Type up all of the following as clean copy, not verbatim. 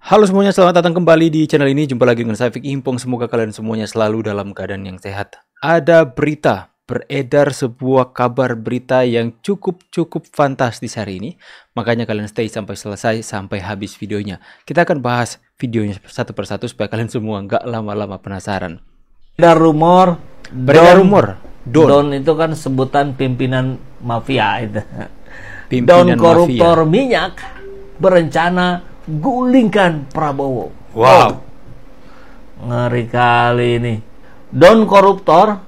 Halo semuanya, selamat datang kembali di channel ini. Jumpa lagi dengan saya Vicky Himpong. Semoga kalian semuanya selalu dalam keadaan yang sehat. Ada berita, beredar sebuah kabar berita yang cukup fantastis hari ini. Makanya kalian stay sampai selesai, sampai habis videonya. Kita akan bahas videonya satu persatu supaya kalian semua nggak lama-lama penasaran. Beredar rumor. Don itu kan sebutan pimpinan mafia itu. Don koruptor minyak berencana gulingkan Prabowo. Wow. Ngeri kali ini. Don koruptor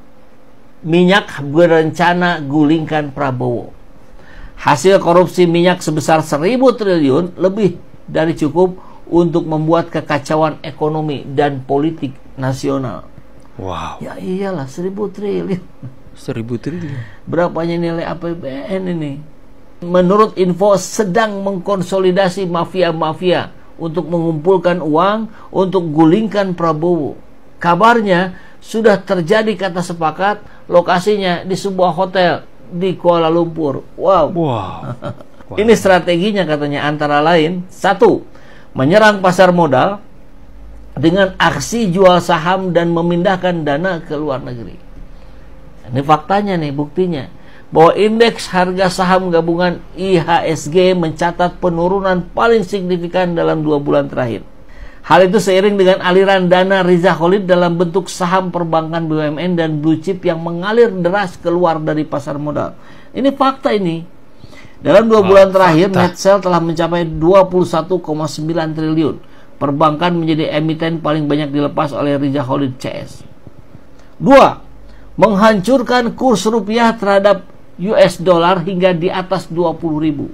minyak berencana gulingkan Prabowo. Hasil korupsi minyak sebesar 1.000 triliun lebih dari cukup untuk membuat kekacauan ekonomi dan politik nasional. Wow. Ya iyalah, 1.000 triliun. 1.000 triliun. Berapanya nilai APBN ini? Menurut info sedang mengkonsolidasi mafia-mafia untuk mengumpulkan uang untuk gulingkan Prabowo. Kabarnya sudah terjadi kata sepakat, lokasinya di sebuah hotel di Kuala Lumpur. Wow. Ini strateginya katanya antara lain: 1. Menyerang pasar modal dengan aksi jual saham dan memindahkan dana ke luar negeri. Ini faktanya nih, buktinya bahwa indeks harga saham gabungan IHSG mencatat penurunan paling signifikan dalam 2 bulan terakhir. Hal itu seiring dengan aliran dana Riza Khalid dalam bentuk saham perbankan BUMN dan blue chip yang mengalir deras keluar dari pasar modal. Ini fakta ini. Dalam 2 bulan terakhir, net sale telah mencapai 21,9 triliun. Perbankan menjadi emiten paling banyak dilepas oleh Riza Khalid CS. 2. Menghancurkan kurs rupiah terhadap US dollar hingga di atas 20.000.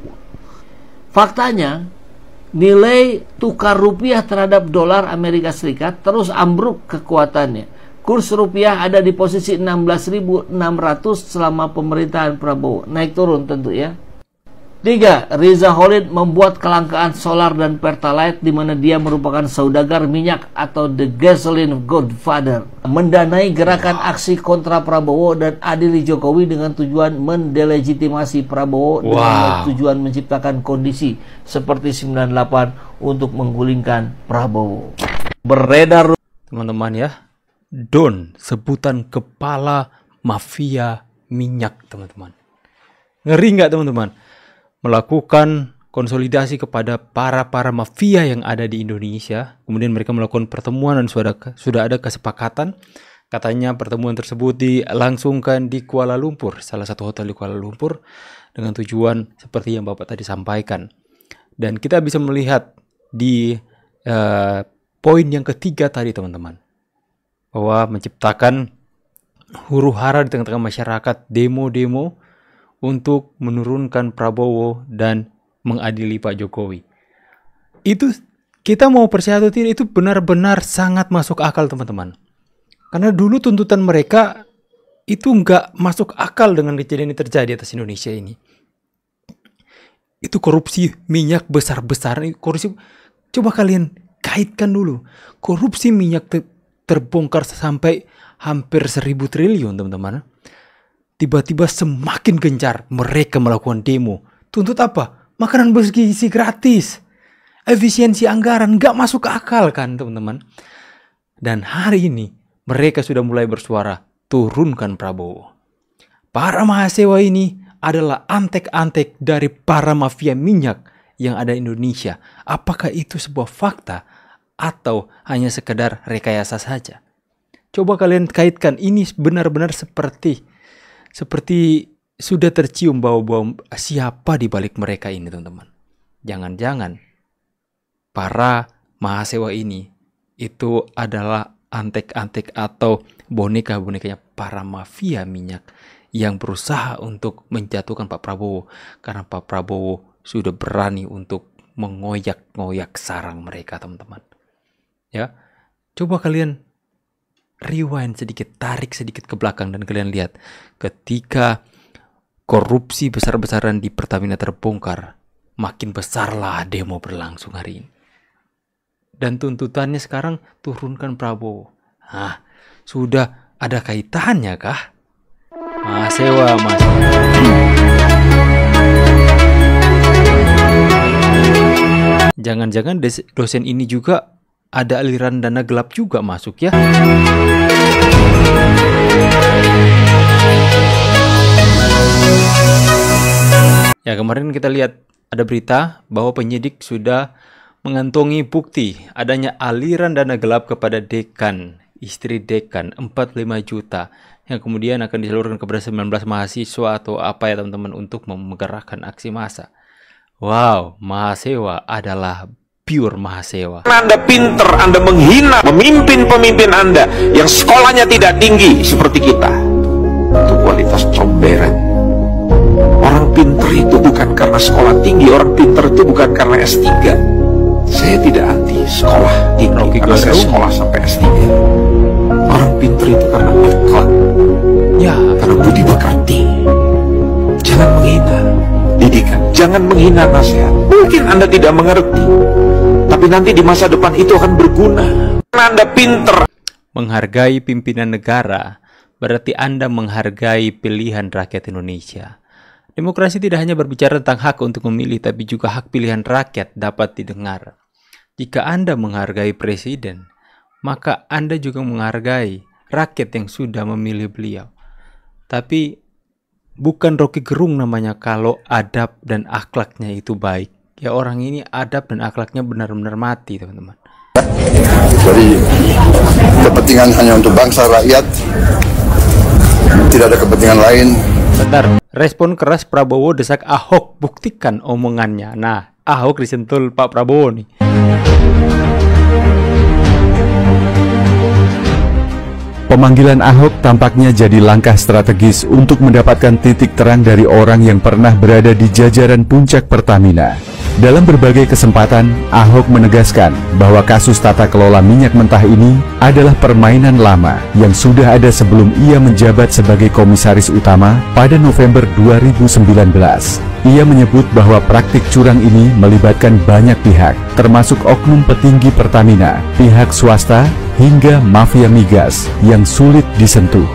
Faktanya, nilai tukar rupiah terhadap dolar Amerika Serikat terus ambruk kekuatannya. Kurs rupiah ada di posisi 16.600 selama pemerintahan Prabowo. Naik turun tentu ya. 3. Riza Khalid membuat kelangkaan solar dan pertalite di mana dia merupakan saudagar minyak atau the gasoline godfather. Mendanai gerakan aksi kontra Prabowo dan adili Jokowi dengan tujuan mendelegitimasi Prabowo dengan tujuan menciptakan kondisi seperti 98 untuk menggulingkan Prabowo. Beredar Teman-teman ya, Don, sebutan kepala mafia minyak teman-teman. Ngeri nggak teman-teman? Melakukan konsolidasi kepada para mafia yang ada di Indonesia. Kemudian mereka melakukan pertemuan dan sudah ada kesepakatan. Katanya pertemuan tersebut dilangsungkan di Kuala Lumpur, salah satu hotel di Kuala Lumpur, dengan tujuan seperti yang Bapak tadi sampaikan. Dan kita bisa melihat di poin yang ketiga tadi teman-teman, bahwa menciptakan huru-hara di tengah-tengah masyarakat, demo-demo untuk menurunkan Prabowo dan mengadili Pak Jokowi. Itu kita mau percaya atau tidak, itu benar-benar sangat masuk akal teman-teman. Karena dulu tuntutan mereka itu nggak masuk akal dengan kejadian yang terjadi atas Indonesia ini. Itu korupsi minyak besar-besaran. Korupsi, coba kalian kaitkan dulu. Korupsi minyak terbongkar sampai hampir 1.000 triliun teman-teman. Tiba-tiba semakin gencar mereka melakukan demo. Tuntut apa? Makanan bergizi gratis. Efisiensi anggaran gak masuk akal kan teman-teman. Dan hari ini mereka sudah mulai bersuara turunkan Prabowo. Para mahasiswa ini adalah antek-antek dari para mafia minyak yang ada di Indonesia. Apakah itu sebuah fakta atau hanya sekedar rekayasa saja? Coba kalian kaitkan, ini benar-benar seperti sudah tercium bau-bau siapa di balik mereka ini teman-teman. Jangan-jangan para mahasiswa ini itu adalah antek-antek atau boneka-bonekanya para mafia minyak yang berusaha untuk menjatuhkan Pak Prabowo. Karena Pak Prabowo sudah berani untuk mengoyak-ngoyak sarang mereka teman-teman. Ya, coba kalian rewind sedikit, tarik sedikit ke belakang dan kalian lihat ketika korupsi besar-besaran di Pertamina terbongkar, makin besarlah demo berlangsung hari ini. Dan tuntutannya sekarang turunkan Prabowo. Nah, sudah ada kaitannya kah? Mahasiswa. Jangan-jangan dosen ini juga ada aliran dana gelap juga masuk ya. Ya, kemarin kita lihat ada berita bahwa penyidik sudah mengantongi bukti adanya aliran dana gelap kepada dekan, istri dekan 45 juta yang kemudian akan disalurkan kepada 19 mahasiswa atau apa ya teman-teman untuk menggerakkan aksi massa. Wow, mahasiswa adalah pure mahasiswa. Anda pinter, Anda menghina pemimpin-pemimpin Anda yang sekolahnya tidak tinggi seperti kita. Itu kualitas comberan. Orang pinter itu bukan karena sekolah tinggi, orang pinter itu bukan karena S3. Saya tidak anti sekolah tinggi, karena saya sekolah sampai S3. Orang pinter itu karena akhlak, ya, karena budi pekerti. Jangan menghina didikan, jangan menghina nasihat. Mungkin Anda tidak mengerti, tapi nanti di masa depan itu akan berguna. Anda pinter. Menghargai pimpinan negara berarti Anda menghargai pilihan rakyat Indonesia. Demokrasi tidak hanya berbicara tentang hak untuk memilih, tapi juga hak pilihan rakyat dapat didengar. Jika Anda menghargai presiden, maka Anda juga menghargai rakyat yang sudah memilih beliau. Tapi bukan Rocky Gerung namanya kalau adab dan akhlaknya itu baik. Ya, orang ini adab dan akhlaknya benar-benar mati, teman-teman. Jadi kepentingan hanya untuk bangsa rakyat, tidak ada kepentingan lain. Bentar, respon keras Prabowo desak Ahok buktikan omongannya. Nah, Ahok disentul Pak Prabowo nih. Pemanggilan Ahok tampaknya jadi langkah strategis untuk mendapatkan titik terang dari orang yang pernah berada di jajaran puncak Pertamina. Dalam berbagai kesempatan, Ahok menegaskan bahwa kasus tata kelola minyak mentah ini adalah permainan lama yang sudah ada sebelum ia menjabat sebagai komisaris utama pada November 2019. Ia menyebut bahwa praktik curang ini melibatkan banyak pihak, termasuk oknum petinggi Pertamina, pihak swasta, hingga mafia migas yang sulit disentuh.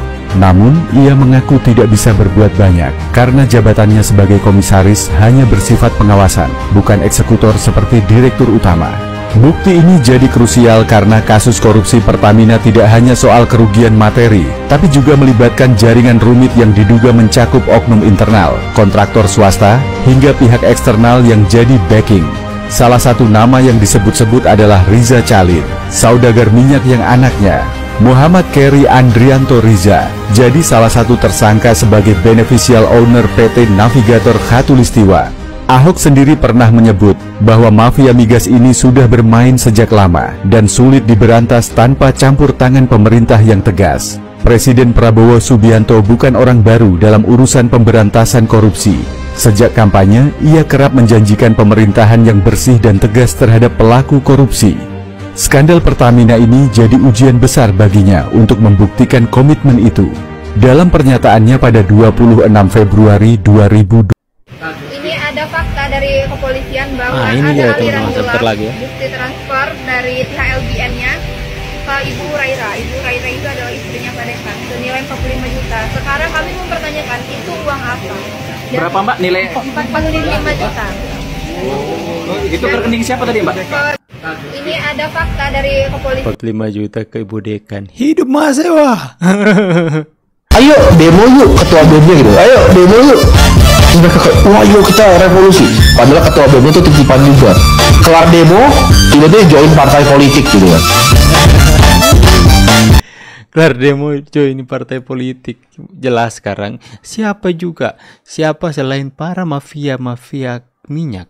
Namun, ia mengaku tidak bisa berbuat banyak karena jabatannya sebagai komisaris hanya bersifat pengawasan, bukan eksekutor seperti direktur utama. Bukti ini jadi krusial karena kasus korupsi Pertamina tidak hanya soal kerugian materi, tapi juga melibatkan jaringan rumit yang diduga mencakup oknum internal, kontraktor swasta, hingga pihak eksternal yang jadi backing. Salah satu nama yang disebut-sebut adalah Riza Chalid, saudagar minyak yang anaknya, Muhammad Keri Andrianto Riza, jadi salah satu tersangka sebagai beneficial owner PT Navigator Khatulistiwa. Ahok sendiri pernah menyebut bahwa mafia migas ini sudah bermain sejak lama dan sulit diberantas tanpa campur tangan pemerintah yang tegas. Presiden Prabowo Subianto bukan orang baru dalam urusan pemberantasan korupsi. Sejak kampanye, ia kerap menjanjikan pemerintahan yang bersih dan tegas terhadap pelaku korupsi. Skandal Pertamina ini jadi ujian besar baginya untuk membuktikan komitmen itu. Dalam pernyataannya pada 26 Februari 2020, ini ada fakta dari kepolisian bahwa ini ada dia, aliran teman-teman, gelap lagi ya. bukti transfer dari pihak LBN-nya ke Ibu Hurairah. Ibu Hurairah itu adalah istrinya Pak Dekan senilai 45 juta. Sekarang kami mempertanyakan itu uang apa? Berapa Mbak nilai? 45 juta. Oh, itu ke rekening siapa tadi Mbak? Ini ada fakta dari kepolisian. 45 juta ke Ibu Dekan. Hidup mahasiswa. Ayo demo yuk, ketua BEM gitu. Ayo demo yuk. Wah yuk kita revolusi. Padahal ketua BEM itu titipan juga. Kelar demo, tiba-tiba join partai politik gitu kan. Kelar demo cuy, ini partai politik. Jelas sekarang siapa selain para mafia minyak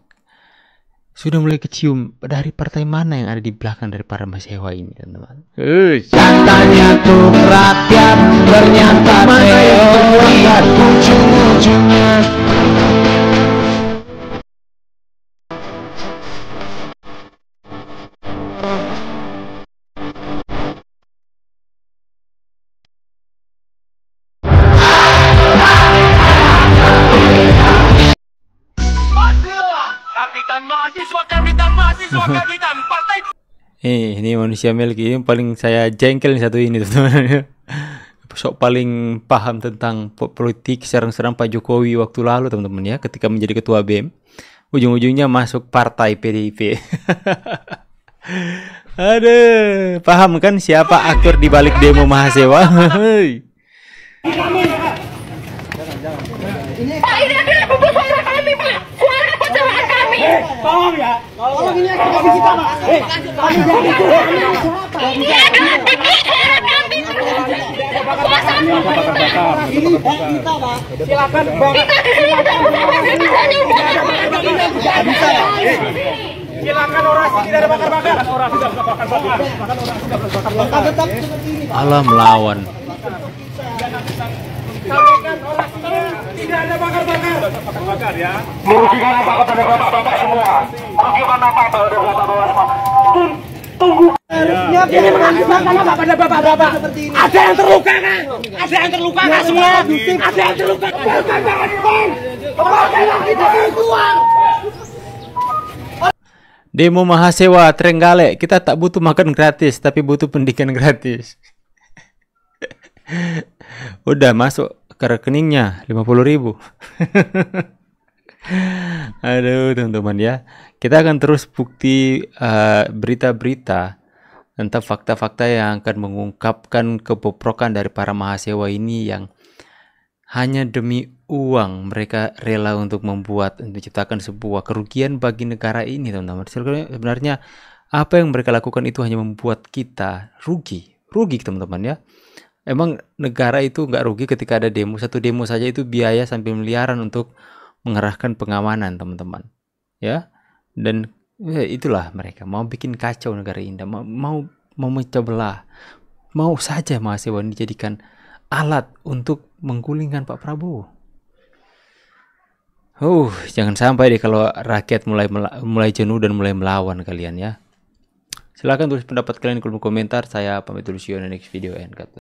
sudah mulai kecium dari partai mana yang ada di belakang dari para mahasiswa ini, teman-teman. Katanya tuh rakyat, ternyata teori ujung-ujungnya. Ini manusia Melki yang paling saya jengkel nih satu ini, teman-teman. Sok paling paham tentang politik serang-serang Pak Jokowi waktu lalu, teman-teman ya, ketika menjadi ketua BEM. ujung-ujungnya masuk partai PDIP. Aduh, paham kan siapa aktor di balik demo mahasiswa? Pak, ini adalah buku suara kami, Pak. Suara kecewaan kami. Tolong ya. Tolong ini adalah kita, Pak. Ini adalah buku suara kami. Kuasa ini kita, Pak. Silakan, Bang. Kita di sini tidak bisa. Silakan orasi, tidak ada bakar-bakar. Orasi tidak bakar-bakar. Tetap seperti ini. Allah melawan. Sampaikan orasinya, tidak ada bakar-bakar ya. Merugikan apa kepada bapak-bapak semua? Merugikan apa kepada bapak-bapak semua? Tunggu. Harusnya karena pada bapak-bapak seperti ini. Ada yang terluka kan? Ada yang terluka kan semua? Ada yang terluka. Bukan jangan dibuang. Kembalikan kita keluar. Demo mahasiswa Trenggalek, kita tak butuh makan gratis, tapi butuh pendidikan gratis. Udah masuk ke rekeningnya 50.000. Aduh teman-teman ya, kita akan terus bukti berita-berita tentang fakta-fakta yang akan mengungkapkan kebobrokan dari para mahasiswa ini yang hanya demi uang mereka rela untuk menciptakan sebuah kerugian bagi negara ini, teman-teman. Sebenarnya apa yang mereka lakukan itu hanya membuat kita rugi teman-teman ya. Emang negara itu nggak rugi ketika ada demo. Satu demo saja itu biaya sampai miliaran untuk mengerahkan pengamanan, teman-teman. Ya, dan itulah mereka mau bikin kacau negara ini, mau memecah belah, mau saja mahasiswa ini dijadikan alat untuk menggulingkan Pak Prabowo. Jangan sampai deh kalau rakyat mulai jenuh dan mulai melawan kalian ya. Silahkan tulis pendapat kalian di kolom komentar. Saya pamit dulu, see you in the next video and God bless.